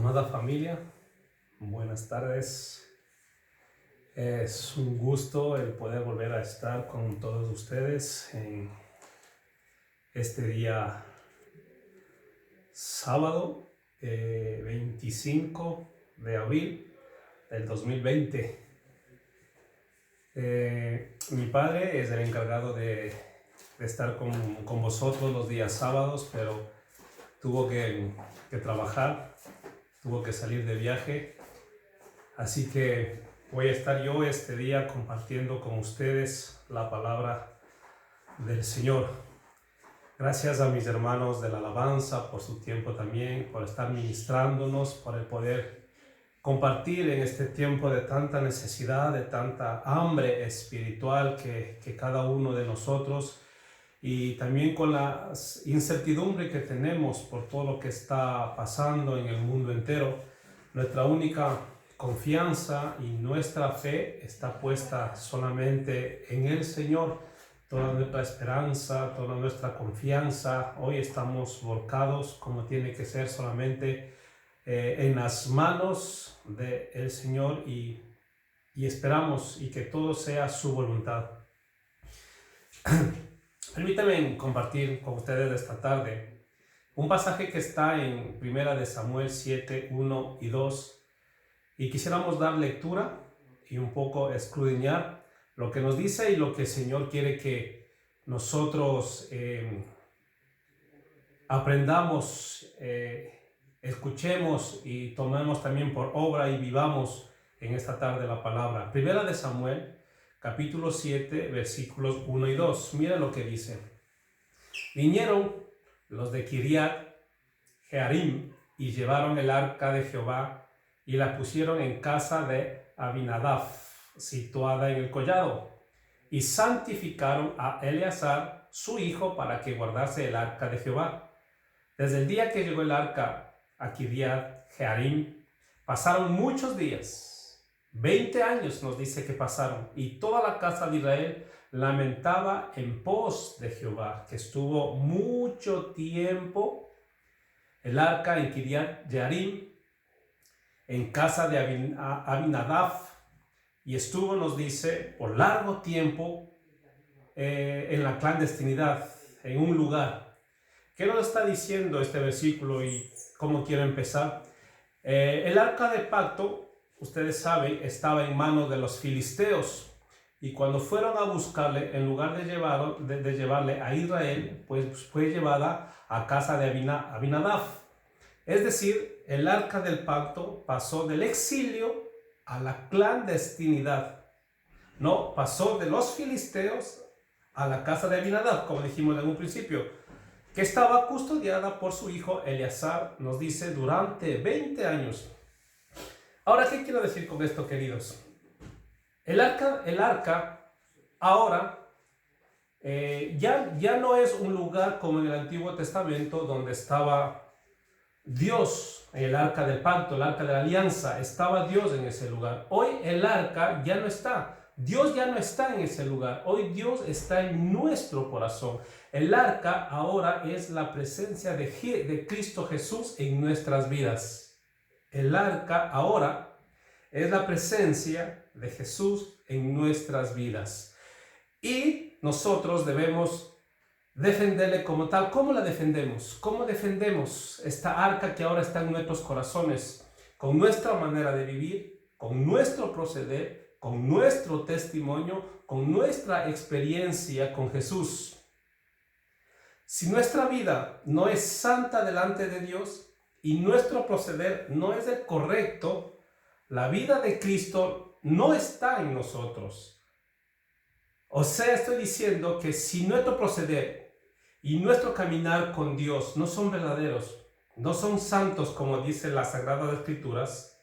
Amada familia, buenas tardes. Es un gusto el poder volver a estar con todos ustedes en este día sábado 25 de abril del 2020. Mi padre es el encargado de estar con vosotros los días sábados, pero tuvo que trabajar, tuvo que salir de viaje, así que voy a estar yo este día compartiendo con ustedes la palabra del Señor. Gracias a mis hermanos de la alabanza por su tiempo también, por estar ministrándonos, por el poder compartir en este tiempo de tanta necesidad, de tanta hambre espiritual que cada uno de nosotros, y también con la incertidumbre que tenemos por todo lo que está pasando en el mundo entero. Nuestra única confianza y nuestra fe está puesta solamente en el Señor. Toda nuestra esperanza, toda nuestra confianza, hoy estamos volcados como tiene que ser solamente en las manos del Señor, y esperamos y que todo sea su voluntad. Permítanme compartir con ustedes esta tarde un pasaje que está en 1 Samuel 7, 1 y 2, y quisiéramos dar lectura y un poco escudriñar lo que nos dice y lo que el Señor quiere que nosotros aprendamos, escuchemos y tomemos también por obra y vivamos en esta tarde la palabra. 1 Samuel capítulo 7, versículos 1 y 2. Mira lo que dice. Vinieron los de Kiriat Jearim y llevaron el arca de Jehová y la pusieron en casa de Abinadab, situada en el collado, y santificaron a Eleazar, su hijo, para que guardase el arca de Jehová. Desde el día que llegó el arca a Kiriat Jearim, pasaron muchos días. 20 años nos dice que pasaron, y toda la casa de Israel lamentaba en pos de Jehová, que estuvo mucho tiempo el arca en Kiriat Jearim, en casa de Abinadab, y estuvo, nos dice, por largo tiempo en la clandestinidad, en un lugar. ¿Qué nos está diciendo este versículo y cómo quiero empezar? El arca de pacto, ustedes saben, estaba en manos de los filisteos, y cuando fueron a buscarle, en lugar de llevarle a Israel, pues fue llevada a casa de Abinadab. Es decir, el arca del pacto pasó del exilio a la clandestinidad. No, pasó de los filisteos a la casa de Abinadab, como dijimos en un principio, que estaba custodiada por su hijo Eleazar, nos dice, durante 20 años. Ahora, ¿qué quiero decir con esto, queridos? El arca ahora ya no es un lugar como en el Antiguo Testamento, donde estaba Dios, el arca del pacto, el arca de la alianza, estaba Dios en ese lugar. Hoy el arca ya no está. Dios ya no está en ese lugar. Hoy Dios está en nuestro corazón. El arca ahora es la presencia de Cristo Jesús en nuestras vidas. El arca ahora es la presencia de Jesús en nuestras vidas. Y nosotros debemos defenderle como tal. ¿Cómo la defendemos? ¿Cómo defendemos esta arca que ahora está en nuestros corazones? Con nuestra manera de vivir, con nuestro proceder, con nuestro testimonio, con nuestra experiencia con Jesús. Si nuestra vida no es santa delante de Dios y nuestro proceder no es el correcto, la vida de Cristo no está en nosotros. O sea, estoy diciendo que si nuestro proceder y nuestro caminar con Dios no son verdaderos, no son santos como dice las Sagradas Escrituras,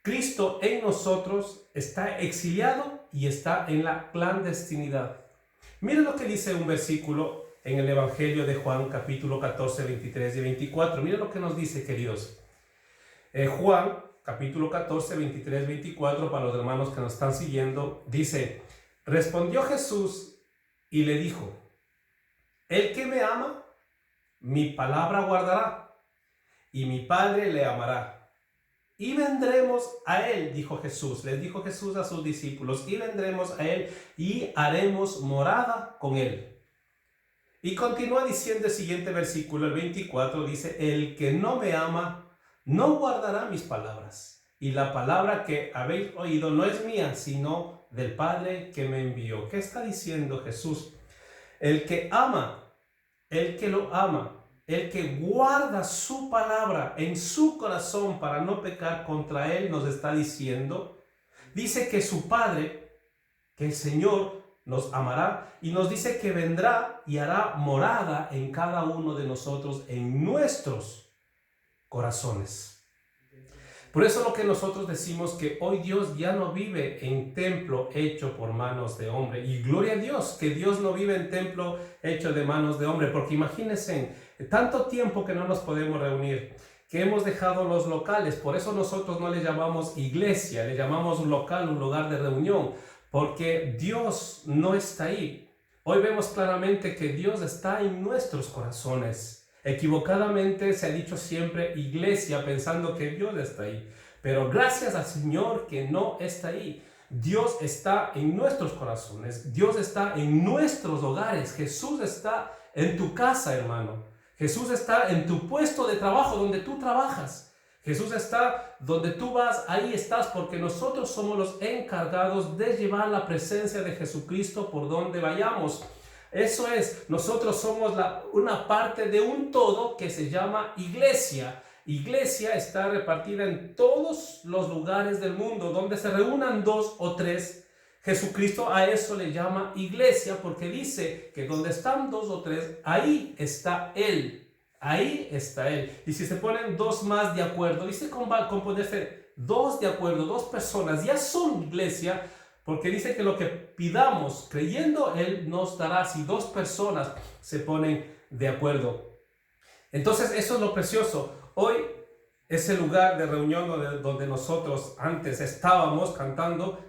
Cristo en nosotros está exiliado y está en la clandestinidad. Miren lo que dice un versículo en el Evangelio de Juan, capítulo 14, 23 y 24. Miren lo que nos dice, queridos. Juan, capítulo 14, 23, 24, para los hermanos que nos están siguiendo, dice: respondió Jesús y le dijo: el que me ama, mi palabra guardará, y mi Padre le amará, y vendremos a Él, dijo Jesús. Les dijo Jesús a sus discípulos, y vendremos a Él y haremos morada con Él. Y continúa diciendo el siguiente versículo, el 24, dice, el que no me ama, no guardará mis palabras. Y la palabra que habéis oído no es mía, sino del Padre que me envió. ¿Qué está diciendo Jesús? El que ama, el que lo ama, el que guarda su palabra en su corazón para no pecar contra él, nos está diciendo, dice que su Padre, que el Señor nos amará, y nos dice que vendrá y hará morada en cada uno de nosotros, en nuestros corazones. Por eso lo que nosotros decimos que hoy Dios ya no vive en templo hecho por manos de hombre. Y gloria a Dios que Dios no vive en templo hecho de manos de hombre. Porque imagínense, tanto tiempo que no nos podemos reunir, que hemos dejado los locales. Por eso nosotros no le llamamos iglesia, le llamamos un local, un lugar de reunión. Porque Dios no está ahí. Hoy vemos claramente que Dios está en nuestros corazones. Equivocadamente se ha dicho siempre iglesia pensando que Dios está ahí. Pero gracias al Señor que no está ahí. Dios está en nuestros corazones. Dios está en nuestros hogares. Jesús está en tu casa, hermano. Jesús está en tu puesto de trabajo donde tú trabajas. Jesús está donde tú vas, ahí estás, porque nosotros somos los encargados de llevar la presencia de Jesucristo por donde vayamos. Eso es, nosotros somos una parte de un todo que se llama iglesia. Iglesia está repartida en todos los lugares del mundo, donde se reúnan 2 o 3. Jesucristo a eso le llama iglesia, porque dice que donde están 2 o 3, ahí está Él. Ahí está Él. Y si se ponen 2 más de acuerdo, dice componerse 2 de acuerdo, 2 personas, ya son iglesia. Porque dice que lo que pidamos creyendo Él nos dará si 2 personas se ponen de acuerdo. Entonces eso es lo precioso. Hoy ese lugar de reunión donde nosotros antes estábamos cantando,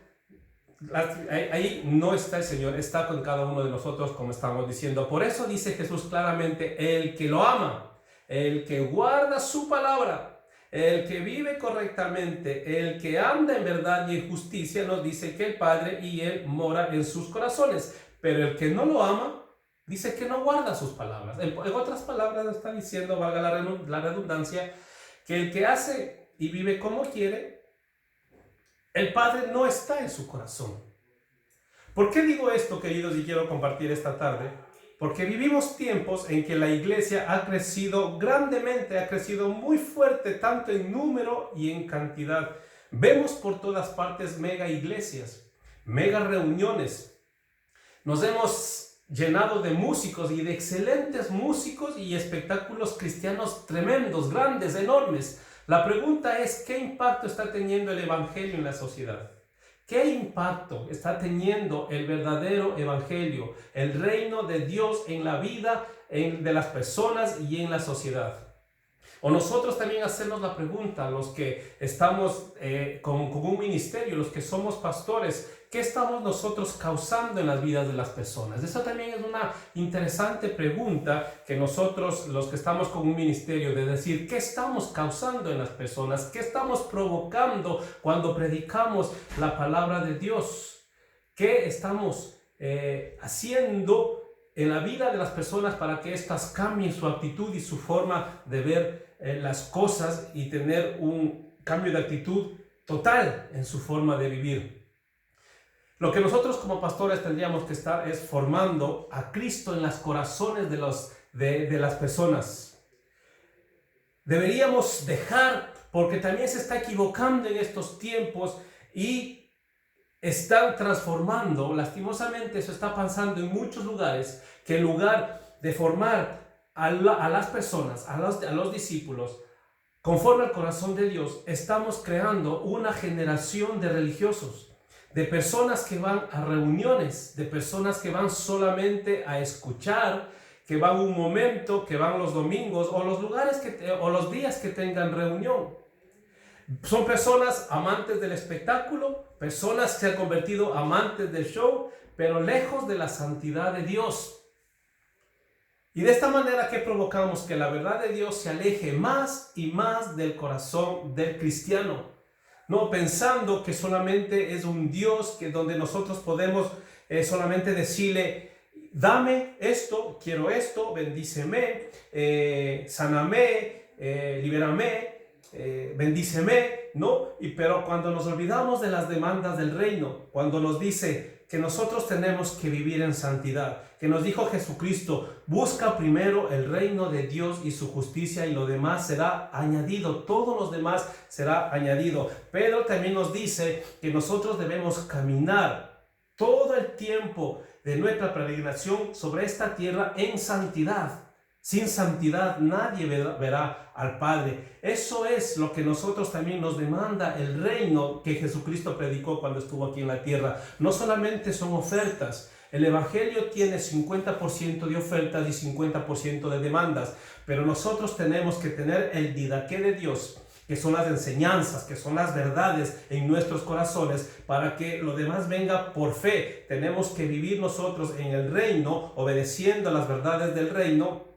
ahí no está el Señor, está con cada uno de nosotros como estamos diciendo. Por eso dice Jesús claramente, el que lo ama, el que guarda su palabra, el que vive correctamente, el que anda en verdad y en justicia, nos dice que el Padre y Él mora en sus corazones. Pero el que no lo ama, dice que no guarda sus palabras. En otras palabras está diciendo, valga la redundancia, que el que hace y vive como quiere, el Padre no está en su corazón. ¿Por qué digo esto, queridos, y quiero compartir esta tarde? Porque vivimos tiempos en que la iglesia ha crecido grandemente, ha crecido muy fuerte, tanto en número y en cantidad. Vemos por todas partes mega iglesias, mega reuniones. Nos hemos llenado de músicos y de excelentes músicos y espectáculos cristianos tremendos, grandes, enormes. La pregunta es, ¿qué impacto está teniendo el evangelio en la sociedad? ¿Qué impacto está teniendo el verdadero evangelio, el reino de Dios en la vida de las personas y en la sociedad? O nosotros también hacernos la pregunta, los que estamos con un ministerio, los que somos pastores, ¿qué estamos nosotros causando en las vidas de las personas? Esa también es una interesante pregunta que nosotros, los que estamos con un ministerio, de decir, ¿qué estamos causando en las personas? ¿Qué estamos provocando cuando predicamos la palabra de Dios? ¿Qué estamos haciendo en la vida de las personas para que éstas cambien su actitud y su forma de ver las cosas y tener un cambio de actitud total en su forma de vivir? Lo que nosotros como pastores tendríamos que estar es formando a Cristo en los corazones de las personas. Deberíamos dejar, porque también se está equivocando en estos tiempos y están transformando, lastimosamente eso está pasando en muchos lugares, que en lugar de formar a las personas, a los discípulos, conforme al corazón de Dios, estamos creando una generación de religiosos, de personas que van a reuniones, de personas que van solamente a escuchar, que van un momento, que van los domingos o los lugares o los días que tengan reunión. Son personas amantes del espectáculo, personas que se han convertido amantes del show, pero lejos de la santidad de Dios. Y de esta manera que provocamos que la verdad de Dios se aleje más y más del corazón del cristiano, no pensando que solamente es un Dios que donde nosotros podemos solamente decirle: dame esto, quiero esto, bendíceme, sáname, libérame, bendíceme, ¿no? Pero cuando nos olvidamos de las demandas del reino, cuando nos dice que nosotros tenemos que vivir en santidad, que nos dijo Jesucristo: busca primero el reino de Dios y su justicia, y lo demás será añadido, todos los demás será añadido. Pedro también nos dice que nosotros debemos caminar todo el tiempo de nuestra peregrinación sobre esta tierra en santidad. Sin santidad nadie verá al Padre. Eso es lo que nosotros también nos demanda el reino que Jesucristo predicó cuando estuvo aquí en la tierra. No solamente son ofertas. El Evangelio tiene 50% de ofertas y 50% de demandas. Pero nosotros tenemos que tener el didaqué de Dios, que son las enseñanzas, que son las verdades en nuestros corazones, para que lo demás venga por fe. Tenemos que vivir nosotros en el reino, obedeciendo las verdades del reino,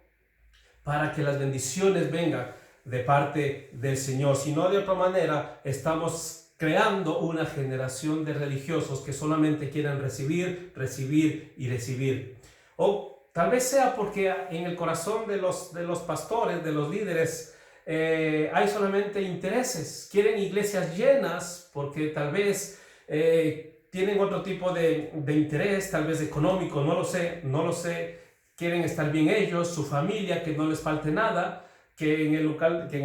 para que las bendiciones vengan de parte del Señor. Si no, de otra manera, estamos creando una generación de religiosos que solamente quieren recibir, recibir y recibir. O tal vez sea porque en el corazón de los pastores, de los líderes, hay solamente intereses. Quieren iglesias llenas porque tal vez tienen otro tipo de interés, tal vez económico, no lo sé. Quieren estar bien ellos, su familia, que no les falte nada, que en el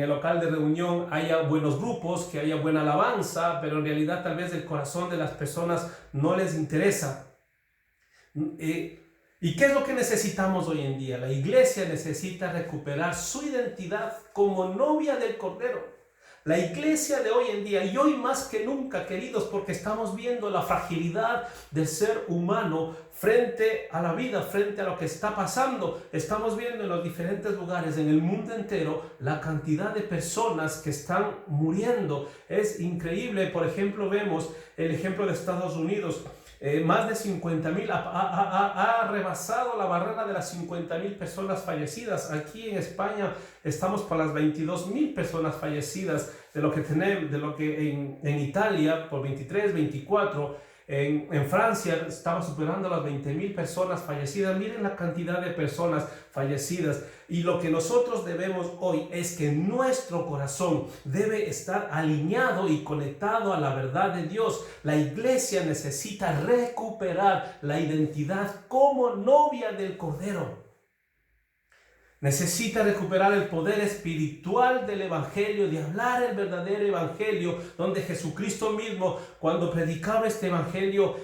local de reunión haya buenos grupos, que haya buena alabanza, pero en realidad tal vez el corazón de las personas no les interesa. ¿Y qué es lo que necesitamos hoy en día? La iglesia necesita recuperar su identidad como novia del Cordero. La iglesia de hoy en día, y hoy más que nunca, queridos, porque estamos viendo la fragilidad del ser humano frente a la vida, frente a lo que está pasando. Estamos viendo en los diferentes lugares, en el mundo entero, la cantidad de personas que están muriendo. Es increíble. Por ejemplo, vemos el ejemplo de Estados Unidos. Más de 50,000, ha rebasado la barrera de las 50,000 personas fallecidas. Aquí en España estamos por las 22,000 personas fallecidas, de lo que tenemos, de lo que en Italia por 23, 24, en Francia estaba superando las 20,000 personas fallecidas. Miren la cantidad de personas fallecidas. Y lo que nosotros debemos hoy es que nuestro corazón debe estar alineado y conectado a la verdad de Dios. La iglesia necesita recuperar la identidad como novia del Cordero. Necesita recuperar el poder espiritual del Evangelio, de hablar el verdadero Evangelio, donde Jesucristo mismo, cuando predicaba este Evangelio,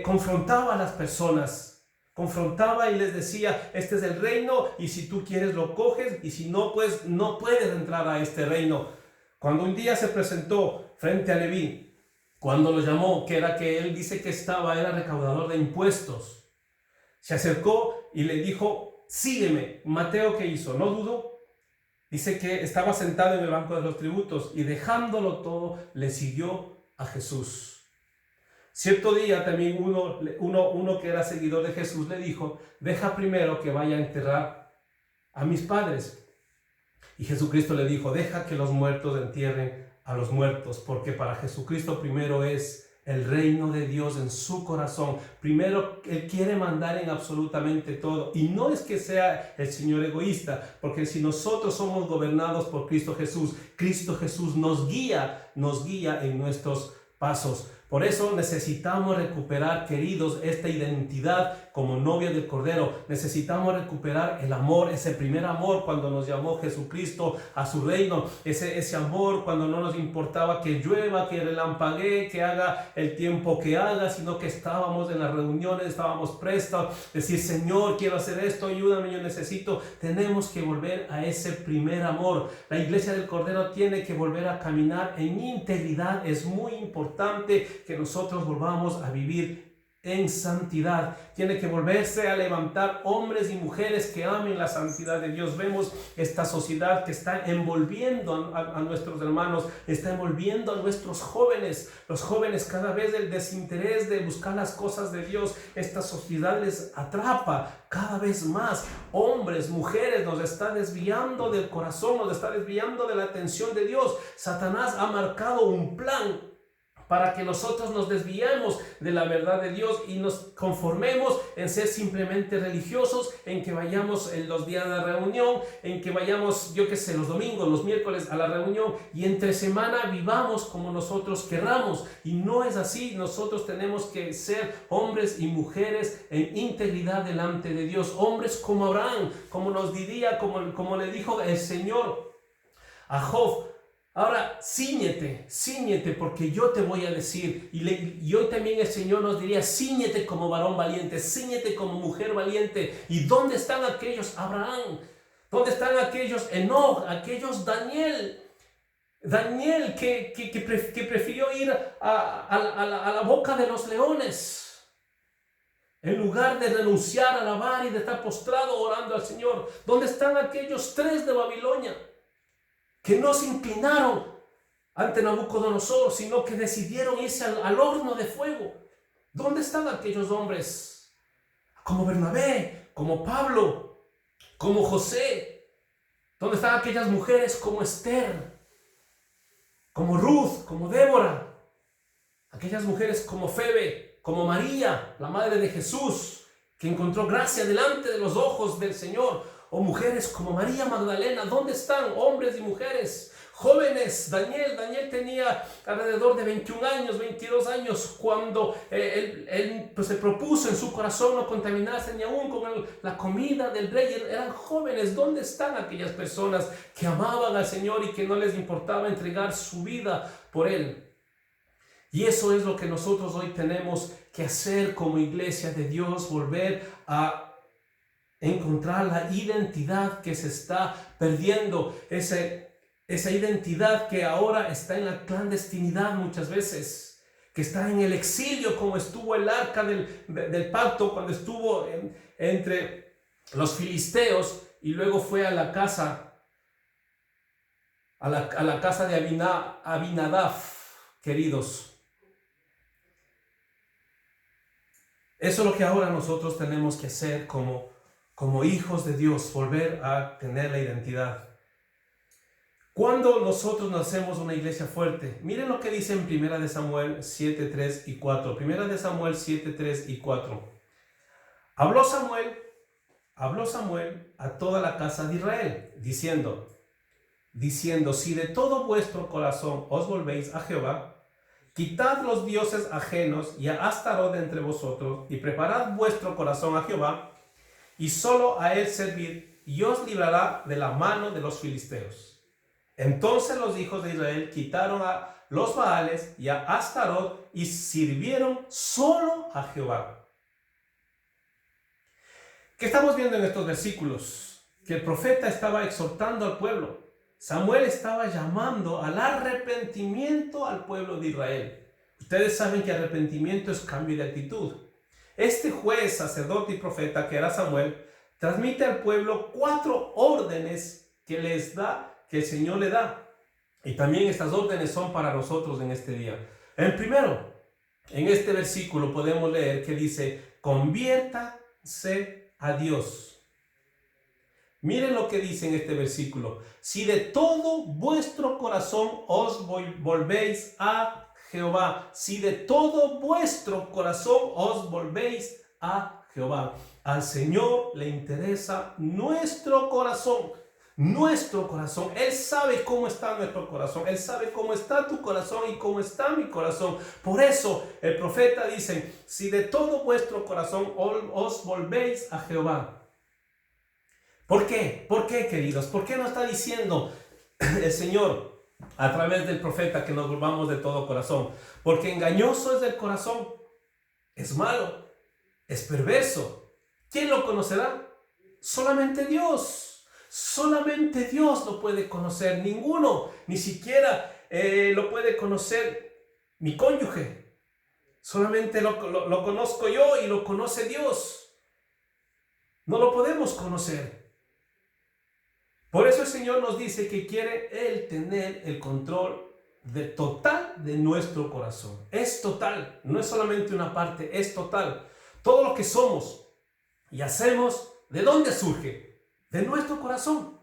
confrontaba a las personas. Confrontaba y les decía: este es el reino, y si tú quieres lo coges, y si no, pues no puedes entrar a este reino. Cuando un día se presentó frente a Leví, cuando lo llamó, que él dice que era recaudador de impuestos, se acercó y le dijo: sígueme. Mateo, ¿qué hizo? No dudó. Dice que estaba sentado en el banco de los tributos y, dejándolo todo, le siguió a Jesús. Cierto día también uno que era seguidor de Jesús le dijo: deja primero que vaya a enterrar a mis padres. Y Jesucristo le dijo: deja que los muertos entierren a los muertos, porque para Jesucristo primero es el reino de Dios en su corazón. Primero, Él quiere mandar en absolutamente todo. Y no es que sea el Señor egoísta, porque si nosotros somos gobernados por Cristo Jesús nos guía en nuestros pasos. Por eso necesitamos recuperar, queridos, esta identidad como novia del Cordero. Necesitamos recuperar el amor, ese primer amor cuando nos llamó Jesucristo a su reino. Ese amor cuando no nos importaba que llueva, que relampaguee, que haga el tiempo que haga, sino que estábamos en las reuniones, estábamos prestos, decir: Señor, quiero hacer esto, ayúdame, yo necesito. Tenemos que volver a ese primer amor. La iglesia del Cordero tiene que volver a caminar en integridad. Es muy importante que nosotros volvamos a vivir en santidad. Tiene que volverse a levantar hombres y mujeres que amen la santidad de Dios. Vemos esta sociedad que está envolviendo a nuestros hermanos, está envolviendo a nuestros jóvenes. Los jóvenes, cada vez el desinterés de buscar las cosas de Dios, esta sociedad les atrapa cada vez más. Hombres, mujeres, nos está desviando del corazón, nos está desviando de la atención de Dios. Satanás ha marcado un plan para que nosotros nos desviemos de la verdad de Dios y nos conformemos en ser simplemente religiosos, en que vayamos en los días de reunión, en que vayamos, los domingos, los miércoles a la reunión, y entre semana vivamos como nosotros querramos. Y no es así. Nosotros tenemos que ser hombres y mujeres en integridad delante de Dios, hombres como Abraham, como nos diría, como le dijo el Señor a Job: ahora cíñete, porque yo te voy a decir. Y hoy también el Señor nos diría: cíñete como varón valiente, cíñete como mujer valiente. ¿Y dónde están aquellos Abraham? ¿Dónde están aquellos Enoch? Aquellos Daniel que prefirió ir a la boca de los leones, en lugar de renunciar a alabar y de estar postrado orando al Señor. ¿Dónde están aquellos 3 de Babilonia que no se inclinaron ante Nabucodonosor, sino que decidieron irse al horno de fuego? ¿Dónde están aquellos hombres como Bernabé, como Pablo, como José? ¿Dónde están aquellas mujeres como Esther, como Ruth, como Débora? Aquellas mujeres como Febe, como María, la madre de Jesús, que encontró gracia delante de los ojos del Señor. O mujeres como María Magdalena. ¿Dónde están? Hombres y mujeres. Jóvenes. Daniel tenía alrededor de 21 años, 22 años, cuando él se propuso en su corazón no contaminarse ni aún con la comida del rey. Eran jóvenes. ¿Dónde están aquellas personas que amaban al Señor y que no les importaba entregar su vida por Él? Y eso es lo que nosotros hoy tenemos que hacer como iglesia de Dios: volver a encontrar la identidad que se está perdiendo, esa identidad que ahora está en la clandestinidad muchas veces, que está en el exilio, como estuvo el arca del pacto cuando estuvo entre los filisteos y luego fue a la casa de Abinadab, queridos. Eso es lo que ahora nosotros tenemos que hacer como hijos de Dios, volver a tener la identidad. Cuando nosotros nacemos una iglesia fuerte, miren lo que dice en 1 Samuel 7:3 y 4. 1 Samuel 7:3 y 4. Habló Samuel a toda la casa de Israel, diciendo: si de todo vuestro corazón os volvéis a Jehová, quitad los dioses ajenos y a Astarot de entre vosotros, y preparad vuestro corazón a Jehová, y solo a Él servid, y os librará de la mano de los filisteos. Entonces los hijos de Israel quitaron a los Baales y a Astarot y sirvieron solo a Jehová. ¿Qué estamos viendo en estos versículos? Que el profeta estaba exhortando al pueblo. Samuel estaba llamando al arrepentimiento al pueblo de Israel. Ustedes saben que arrepentimiento es cambio de actitud. Este juez, sacerdote y profeta que era Samuel, transmite al pueblo 4 órdenes que el Señor le da. Y también estas órdenes son para nosotros en este día. El primero, en este versículo podemos leer que dice: conviértase a Dios. Miren lo que dice en este versículo: si de todo vuestro corazón os volvéis a Jehová, si de todo vuestro corazón os volvéis a Jehová. Al Señor le interesa nuestro corazón. Él sabe cómo está nuestro corazón. Él sabe cómo está tu corazón y cómo está mi corazón. Por eso el profeta dice: si de todo vuestro corazón os volvéis a Jehová. ¿Por qué? ¿Por qué, queridos? ¿Por qué no está diciendo el Señor a través del profeta que nos volvamos de todo corazón? Porque engañoso es el corazón, es malo, es perverso. ¿Quién lo conocerá? Solamente Dios. Solamente Dios lo puede conocer. Ninguno, ni siquiera lo puede conocer mi cónyuge. Solamente lo conozco yo y lo conoce Dios. No lo podemos conocer. Por eso el Señor nos dice que quiere Él tener el control total de nuestro corazón. Es total, no es solamente una parte, es total. Todo lo que somos y hacemos, ¿de dónde surge? De nuestro corazón.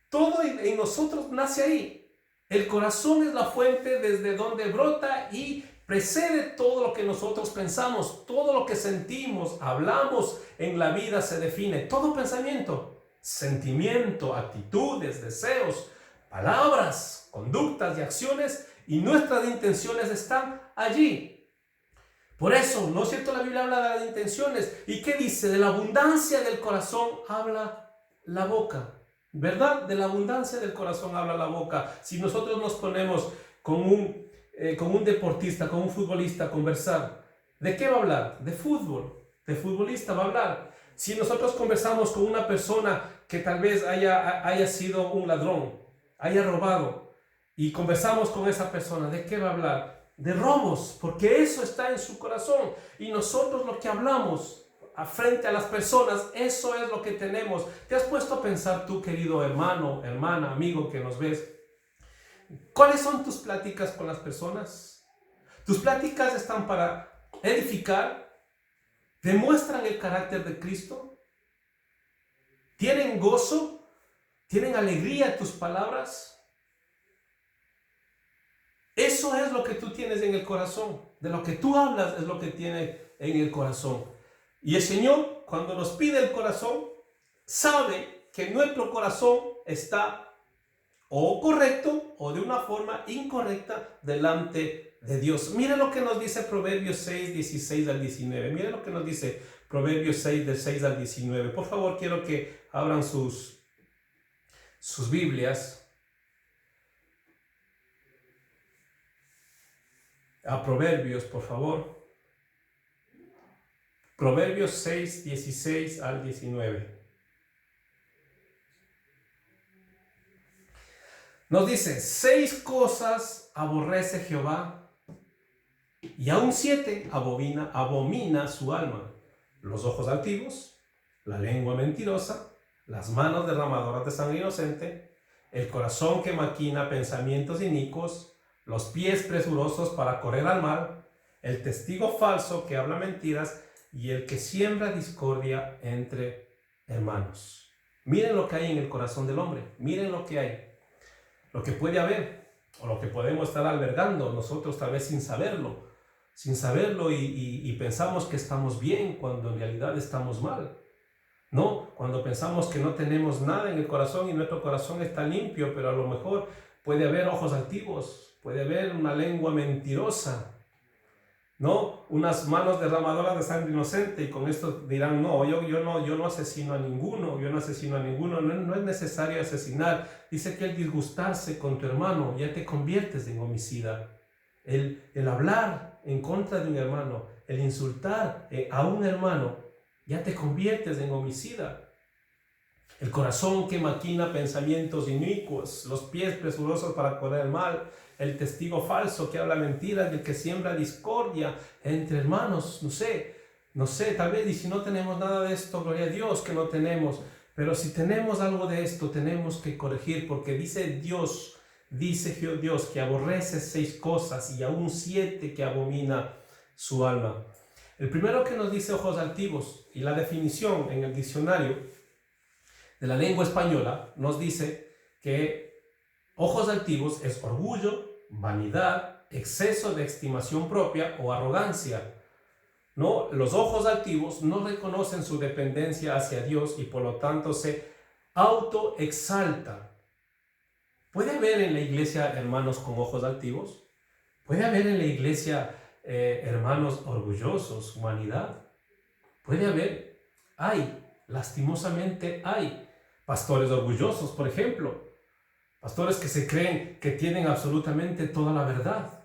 Todo en nosotros nace ahí. El corazón es la fuente desde donde brota y precede todo lo que nosotros pensamos, todo lo que sentimos, hablamos en la vida se define. Todo pensamiento, sentimiento, actitudes, deseos, palabras, conductas y acciones y nuestras intenciones están allí. Por eso, ¿no es cierto? La Biblia habla de las intenciones. ¿Y qué dice? De la abundancia del corazón habla la boca. ¿Verdad? De la abundancia del corazón habla la boca. Si nosotros nos ponemos con un deportista, con un futbolista a conversar, ¿de qué va a hablar? De fútbol. De futbolista va a hablar. Si nosotros conversamos con una persona que tal vez haya sido un ladrón, haya robado, y conversamos con esa persona, ¿de qué va a hablar? De robos, porque eso está en su corazón. Y nosotros lo que hablamos frente a las personas, eso es lo que tenemos. ¿Te has puesto a pensar tú, querido hermano, hermana, amigo que nos ves? ¿Cuáles son tus pláticas con las personas? ¿Tus pláticas están para edificar? ¿Demuestran el carácter de Cristo? ¿Tienen gozo? ¿Tienen alegría tus palabras? Eso es lo que tú tienes en el corazón. De lo que tú hablas es lo que tiene en el corazón. Y el Señor, cuando nos pide el corazón, sabe que nuestro corazón está o correcto o de una forma incorrecta delante de Dios. Mire lo que nos dice Proverbios 6, 16 al 19. Mire lo que nos dice Proverbios 6, del 6 al 19. Por favor, quiero que abran sus Biblias a Proverbios, por favor. Proverbios 6, 16 al 19. Nos dice, 6 cosas aborrece Jehová, y aún 7 abomina su alma: los ojos altivos, la lengua mentirosa, las manos derramadoras de sangre inocente, el corazón que maquina pensamientos inicuos, los pies presurosos para correr al mal, el testigo falso que habla mentiras, y el que siembra discordia entre hermanos. Miren lo que hay en el corazón del hombre. Miren lo que hay. Lo que puede haber, o lo que podemos estar albergando nosotros tal vez sin saberlo. Y pensamos que estamos bien cuando en realidad estamos mal. ¿No? Cuando pensamos que no tenemos nada en el corazón y nuestro corazón está limpio, pero a lo mejor puede haber ojos altivos, puede haber una lengua mentirosa, ¿no? Unas manos derramadoras de sangre inocente, y con esto dirán, no, yo no asesino a ninguno, no es necesario asesinar. Dice que el disgustarse con tu hermano ya te conviertes en homicida. El hablar en contra de un hermano, el insultar a un hermano, ya te conviertes en homicida. El corazón que maquina pensamientos inicuos, los pies presurosos para correr el mal, el testigo falso que habla mentiras y el que siembra discordia entre hermanos. No sé, tal vez, y si no tenemos nada de esto, gloria a Dios que no tenemos, pero si tenemos algo de esto, tenemos que corregir, porque dice Dios que aborrece 6 cosas y aún 7 que abomina su alma. El primero que nos dice ojos altivos, y la definición en el diccionario de la lengua española nos dice que ojos altivos es orgullo, vanidad, exceso de estimación propia o arrogancia. ¿No? Los ojos altivos no reconocen su dependencia hacia Dios y por lo tanto se autoexaltan. ¿Puede haber en la iglesia hermanos con ojos altivos? ¿Puede haber en la iglesia hermanos orgullosos, vanidad? ¿Puede haber? Lastimosamente hay pastores orgullosos, por ejemplo. Pastores que se creen que tienen absolutamente toda la verdad.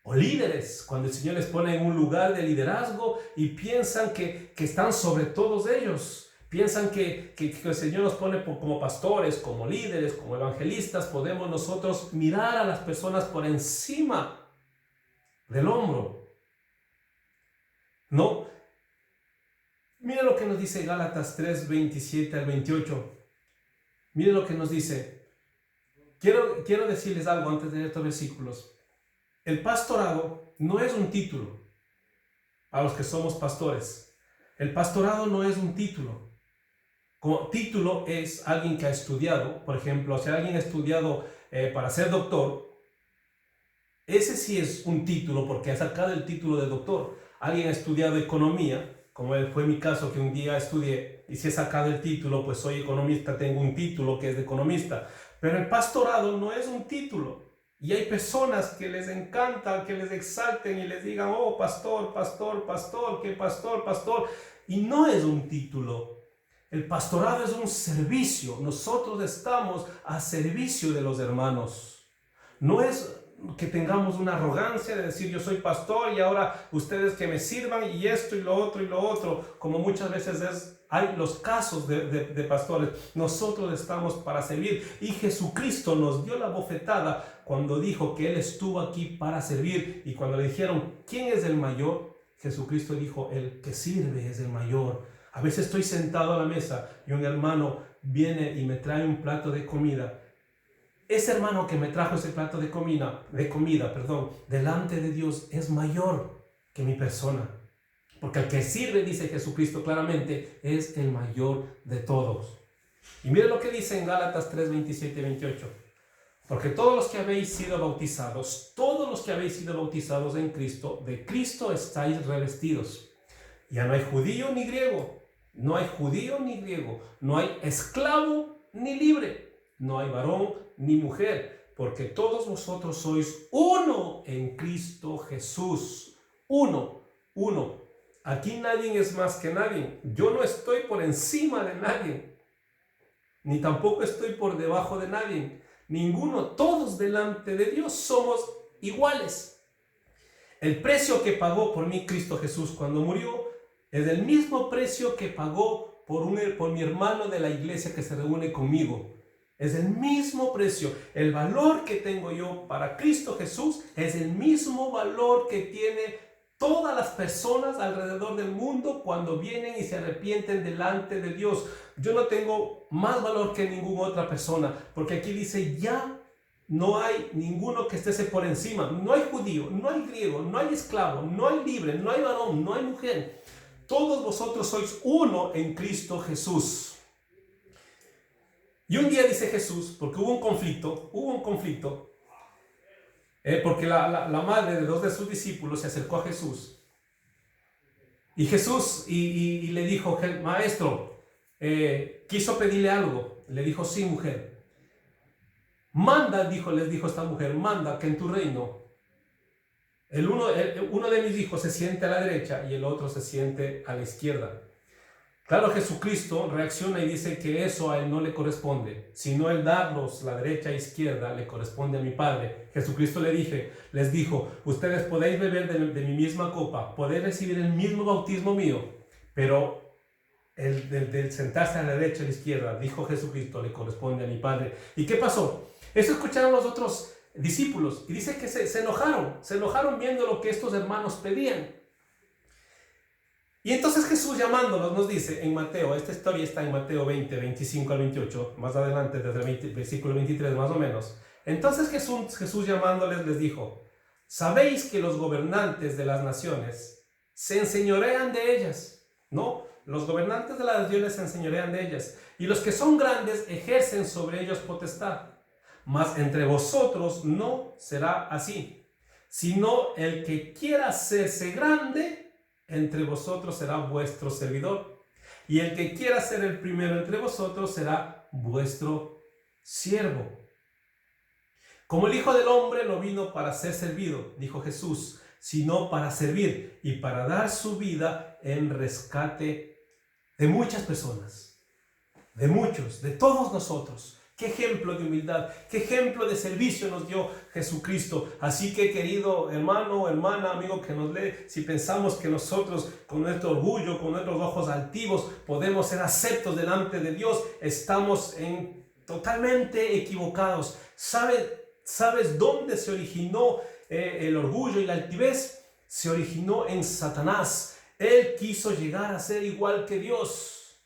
O líderes, cuando el Señor les pone en un lugar de liderazgo y piensan que están sobre todos ellos. Piensan que el Señor nos pone como pastores, como líderes, como evangelistas. Podemos nosotros mirar a las personas por encima del hombro. ¿no? Mira lo que nos dice Gálatas 3, 27 al 28. Mire lo que nos dice. Quiero decirles algo antes de estos versículos. El pastorado no es un título a los que somos pastores. El pastorado no es un título. Como título es alguien que ha estudiado. Por ejemplo, si alguien ha estudiado para ser doctor, ese sí es un título porque ha sacado el título de doctor. Alguien ha estudiado economía, como fue mi caso, que un día estudié y si he sacado el título, pues soy economista, tengo un título que es de economista. Pero el pastorado no es un título. Y hay personas que les encanta que les exalten y les digan, oh, pastor, pastor, pastor, qué pastor, pastor. Y no es un título. El pastorado es un servicio. Nosotros estamos a servicio de los hermanos. No es que tengamos una arrogancia de decir yo soy pastor y ahora ustedes que me sirvan y esto y lo otro, como muchas veces hay los casos de pastores. Nosotros estamos para servir y Jesucristo nos dio la bofetada cuando dijo que Él estuvo aquí para servir, y cuando le dijeron ¿quién es el mayor? Jesucristo dijo el que sirve es el mayor. A veces estoy sentado a la mesa y un hermano viene y me trae un plato de comida. Ese hermano que me trajo ese plato de comida, delante de Dios es mayor que mi persona. Porque el que sirve, dice Jesucristo claramente, es el mayor de todos. Y mire lo que dice en Gálatas 3, 27 y 28. Porque todos los que habéis sido bautizados en Cristo, de Cristo estáis revestidos. Ya no hay judío ni griego, no hay esclavo ni libre, no hay varón ni mujer, porque todos vosotros sois uno en Cristo Jesús. Uno. Aquí nadie es más que nadie. Yo no estoy por encima de nadie, ni tampoco estoy por debajo de nadie. Ninguno, todos delante de Dios somos iguales. El precio que pagó por mí Cristo Jesús cuando murió es el mismo precio que pagó por mi hermano de la iglesia que se reúne conmigo. Es el mismo precio. El valor que tengo yo para Cristo Jesús es el mismo valor que tiene todas las personas alrededor del mundo cuando vienen y se arrepienten delante de Dios. Yo no tengo más valor que ninguna otra persona, porque aquí dice ya no hay ninguno que esté por encima. No hay judío, no hay griego, no hay esclavo, no hay libre, no hay varón, no hay mujer. Todos vosotros sois uno en Cristo Jesús. Y un día dice Jesús, porque hubo un conflicto, porque la madre de dos de sus discípulos se acercó a Jesús. Y Jesús y le dijo, maestro, quiso pedirle algo. Le dijo, sí, mujer. Manda, les dijo esta mujer, manda que en tu reino uno de mis hijos se siente a la derecha y el otro se siente a la izquierda. Claro, Jesucristo reacciona y dice que eso a Él no le corresponde, sino el darlos la derecha e izquierda le corresponde a mi Padre. Jesucristo les dijo, ustedes podéis beber de mi misma copa, podéis recibir el mismo bautismo mío, pero el del sentarse a la derecha y a la izquierda, dijo Jesucristo, le corresponde a mi Padre. ¿Y qué pasó? Eso escucharon los otros discípulos y dice que se enojaron viendo lo que estos hermanos pedían. Y entonces Jesús llamándolos nos dice en Mateo, esta historia está en Mateo 20, 25 al 28, más adelante desde el versículo 23 más o menos. Entonces Jesús llamándoles les dijo, ¿sabéis que los gobernantes de las naciones se enseñorean de ellas? No, los gobernantes de las naciones se enseñorean de ellas, y los que son grandes ejercen sobre ellos potestad. Mas entre vosotros no será así, sino el que quiera hacerse grande entre vosotros será vuestro servidor, y el que quiera ser el primero entre vosotros será vuestro siervo. Como el Hijo del Hombre no vino para ser servido, dijo Jesús, sino para servir y para dar su vida en rescate de muchas personas, de muchos, de todos nosotros. Qué ejemplo de humildad, qué ejemplo de servicio nos dio Jesucristo. Así que, querido hermano, hermana, amigo que nos lee, si pensamos que nosotros con nuestro orgullo, con nuestros ojos altivos, podemos ser aceptos delante de Dios, estamos totalmente equivocados. ¿Sabes dónde se originó el orgullo y la altivez? Se originó en Satanás. Él quiso llegar a ser igual que Dios.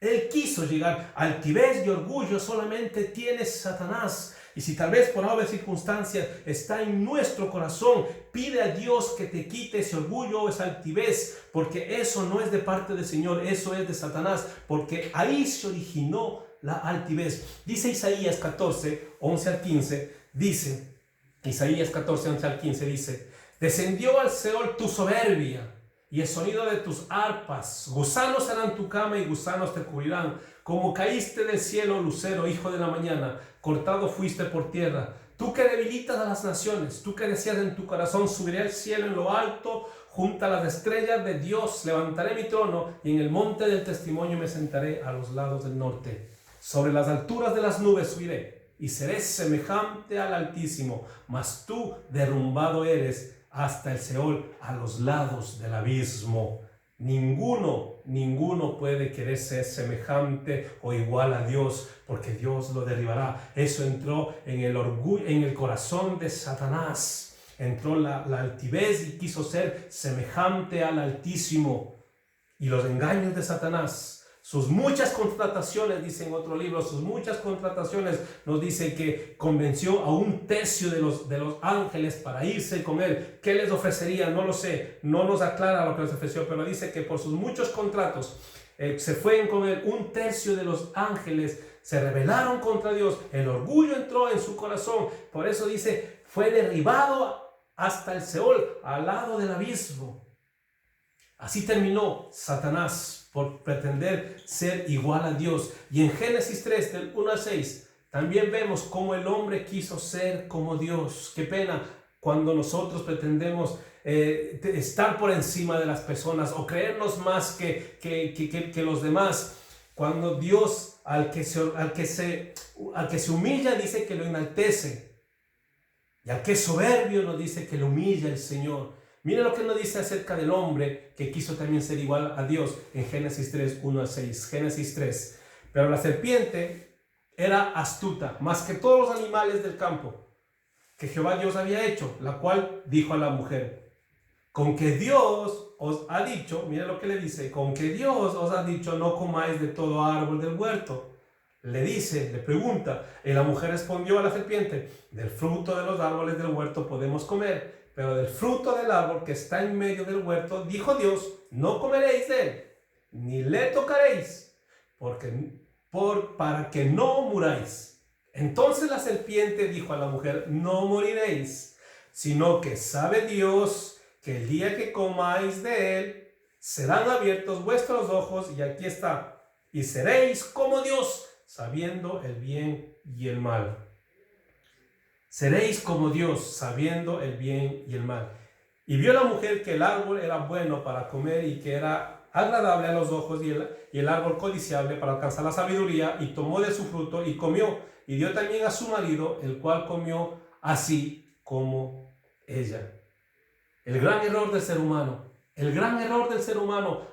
Él quiso llegar. Altivez y orgullo solamente tiene Satanás. Y si tal vez por obra circunstancia está en nuestro corazón, pide a Dios que te quite ese orgullo o esa altivez, porque eso no es de parte del Señor, eso es de Satanás, porque ahí se originó la altivez. Dice Isaías 14, 11 al 15, dice, Isaías 14, 11 al 15 dice, descendió al Seol tu soberbia y el sonido de tus arpas. Gusanos serán tu cama y gusanos te cubrirán. Como caíste del cielo, lucero, hijo de la mañana, cortado fuiste por tierra. Tú que debilitas a las naciones, tú que decías en tu corazón, subiré al cielo en lo alto, junto a las estrellas de Dios, levantaré mi trono y en el monte del testimonio me sentaré a los lados del norte. Sobre las alturas de las nubes subiré y seré semejante al Altísimo, mas tú derrumbado eres hasta el Seol, a los lados del abismo. Ninguno puede querer ser semejante o igual a Dios, porque Dios lo derribará. Eso entró en el orgullo, en el corazón de Satanás. Entró la altivez y quiso ser semejante al Altísimo. Y los engaños de Satanás, sus muchas contrataciones, dice en otro libro, sus muchas contrataciones, nos dice que convenció a 1/3 de los ángeles para irse con él. ¿Qué les ofrecería? No lo sé, no nos aclara lo que les ofreció, pero dice que por sus muchos contratos se fue con él. 1/3 de los ángeles se rebelaron contra Dios, el orgullo entró en su corazón, por eso dice, fue derribado hasta el Seol, al lado del abismo. Así terminó Satanás por pretender ser igual a Dios. Y en Génesis 3, del 1 al 6, también vemos cómo el hombre quiso ser como Dios. Qué pena cuando nosotros pretendemos estar por encima de las personas o creernos más que los demás. Cuando Dios al que se humilla dice que lo enaltece. Y al que es soberbio nos dice que lo humilla el Señor. Mira lo que nos dice acerca del hombre que quiso también ser igual a Dios en Génesis 3, 1 al 6. Génesis 3. Pero la serpiente era astuta, más que todos los animales del campo que Jehová Dios había hecho, la cual dijo a la mujer, con que Dios os ha dicho, mira lo que le dice, con que Dios os ha dicho no comáis de todo árbol del huerto. Le pregunta, y la mujer respondió a la serpiente, del fruto de los árboles del huerto podemos comer, pero del fruto del árbol que está en medio del huerto, dijo Dios, no comeréis de él, ni le tocaréis, para que no muráis. Entonces la serpiente dijo a la mujer, no moriréis, sino que sabe Dios que el día que comáis de él, serán abiertos vuestros ojos, y aquí está, y seréis como Dios, sabiendo el bien y el mal. Seréis como Dios, sabiendo el bien y el mal. Y vio la mujer que el árbol era bueno para comer y que era agradable a los ojos y el árbol codiciable para alcanzar la sabiduría, y tomó de su fruto y comió, y dio también a su marido, el cual comió así como ella. El gran error del ser humano,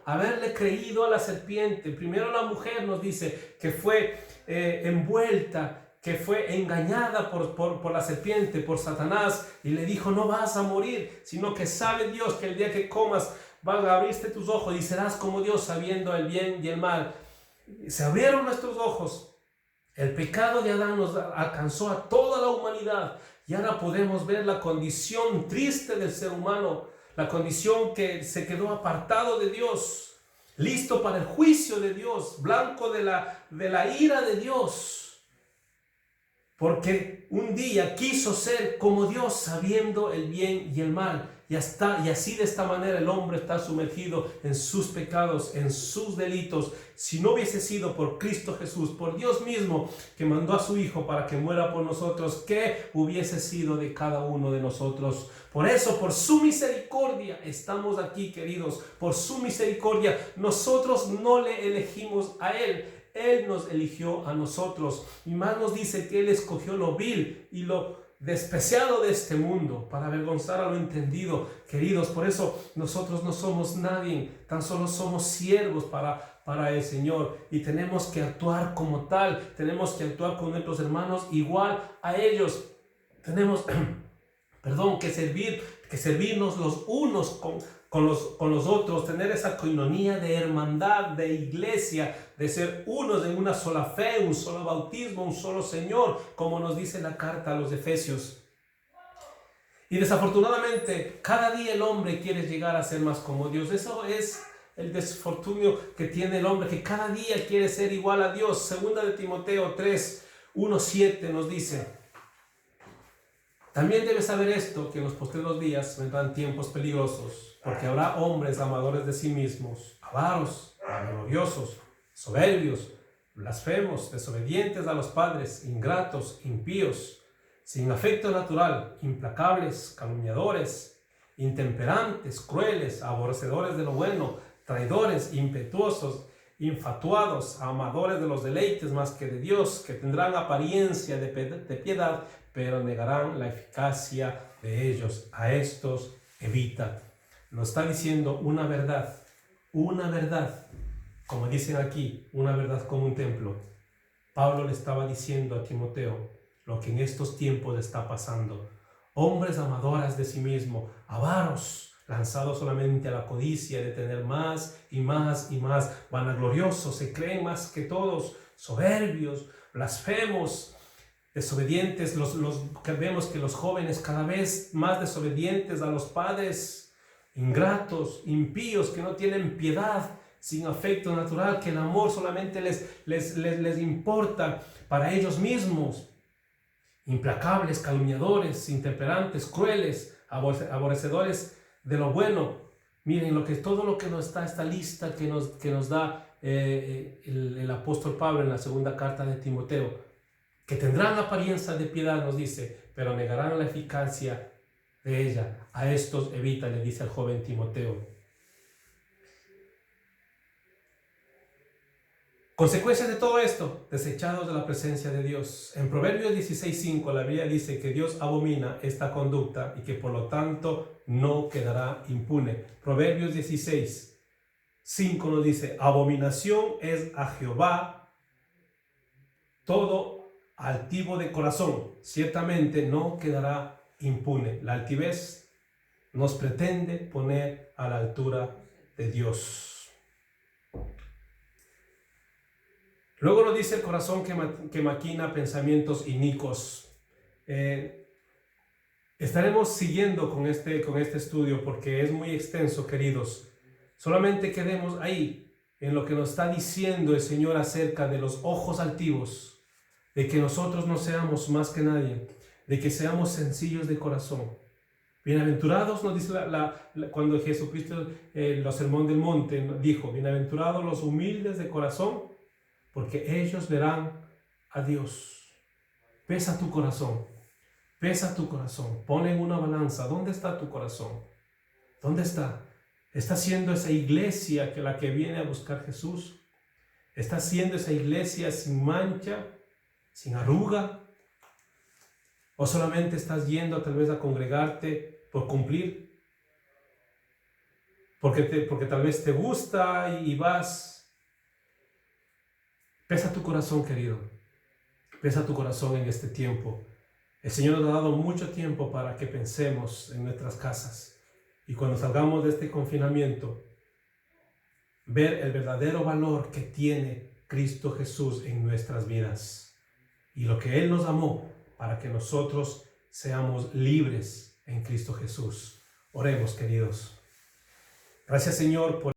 haberle creído a la serpiente. Primero la mujer nos dice que fue envuelta, que fue engañada por la serpiente, por Satanás, y le dijo, no vas a morir, sino que sabe Dios que el día que comas van a abrirte tus ojos y serás como Dios, sabiendo el bien y el mal. Se abrieron nuestros ojos. El pecado de Adán nos alcanzó a toda la humanidad, y ahora podemos ver la condición triste del ser humano, la condición que se quedó apartado de Dios, listo para el juicio de Dios, blanco de la ira de Dios. Porque un día quiso ser como Dios, sabiendo el bien y el mal. Y así de esta manera el hombre está sumergido en sus pecados, en sus delitos. Si no hubiese sido por Cristo Jesús, por Dios mismo, que mandó a su Hijo para que muera por nosotros, ¿qué hubiese sido de cada uno de nosotros? Por eso, por su misericordia, estamos aquí, queridos. Por su misericordia, nosotros no le elegimos a Él. Él nos eligió a nosotros, y más nos dice que Él escogió lo vil y lo despreciado de este mundo para avergonzar a lo entendido. Queridos, por eso nosotros no somos nadie, tan solo somos siervos para el Señor, y tenemos que actuar como tal, tenemos que actuar con nuestros hermanos igual a ellos. Tenemos que servirnos los unos con los otros, tener esa coinonía de hermandad, de iglesia, de ser unos en una sola fe, un solo bautismo, un solo Señor, como nos dice la carta a los Efesios. Y desafortunadamente, cada día el hombre quiere llegar a ser más como Dios. Eso es el desfortunio que tiene el hombre, que cada día quiere ser igual a Dios. Segunda de Timoteo 3, 1, 7 nos dice: también debes saber esto, que en los postreros días vendrán tiempos peligrosos, porque habrá hombres amadores de sí mismos, avaros, vanagloriosos, soberbios, blasfemos, desobedientes a los padres, ingratos, impíos, sin afecto natural, implacables, calumniadores, intemperantes, crueles, aborrecedores de lo bueno, traidores, impetuosos, infatuados, amadores de los deleites más que de Dios, que tendrán apariencia de piedad, pero negarán la eficacia de ellos. A estos evita. Nos está diciendo una verdad, como dicen aquí, una verdad como un templo. Pablo le estaba diciendo a Timoteo lo que en estos tiempos está pasando. Hombres amadoras de sí mismo, avaros, lanzados solamente a la codicia de tener más y más y más, vanagloriosos, se creen más que todos, soberbios, blasfemos, desobedientes. Vemos que los jóvenes cada vez más desobedientes a los padres, ingratos, impíos, que no tienen piedad, sin afecto natural, que el amor solamente les importa para ellos mismos. Implacables, calumniadores, intemperantes, crueles, aborrecedores de lo bueno. Miren todo lo que nos está, esta lista que nos da el apóstol Pablo en la segunda carta de Timoteo, que tendrán apariencia de piedad, nos dice, pero negarán la eficacia de ella. A estos evita, le dice al joven Timoteo. Consecuencias de todo esto: desechados de la presencia de Dios. En Proverbios 16:5 la Biblia dice que Dios abomina esta conducta y que por lo tanto no quedará impune. Proverbios 16:5 nos dice: abominación es a Jehová todo altivo de corazón, ciertamente no quedará impune. La altivez nos pretende poner a la altura de Dios. Luego nos dice el corazón que maquina pensamientos inicuos. Estaremos siguiendo con este estudio porque es muy extenso, queridos. Solamente quedemos ahí en lo que nos está diciendo el Señor acerca de los ojos altivos, de que nosotros no seamos más que nadie, de que seamos sencillos de corazón. Bienaventurados, nos dice cuando Jesucristo en el Sermón del Monte dijo: bienaventurados los humildes de corazón, porque ellos verán a Dios. Pesa tu corazón, pone en una balanza. ¿Dónde está tu corazón? ¿Dónde está? ¿Está siendo esa iglesia la que viene a buscar Jesús? ¿Está siendo esa iglesia sin mancha, sin arruga? ¿O solamente estás yendo tal vez a congregarte por cumplir? Porque tal vez te gusta y vas. Pesa tu corazón, querido. Pesa tu corazón en este tiempo. El Señor nos ha dado mucho tiempo para que pensemos en nuestras casas. Y cuando salgamos de este confinamiento, ver el verdadero valor que tiene Cristo Jesús en nuestras vidas. Y lo que Él nos amó para que nosotros seamos libres en Cristo Jesús. Oremos, queridos. Gracias, Señor, por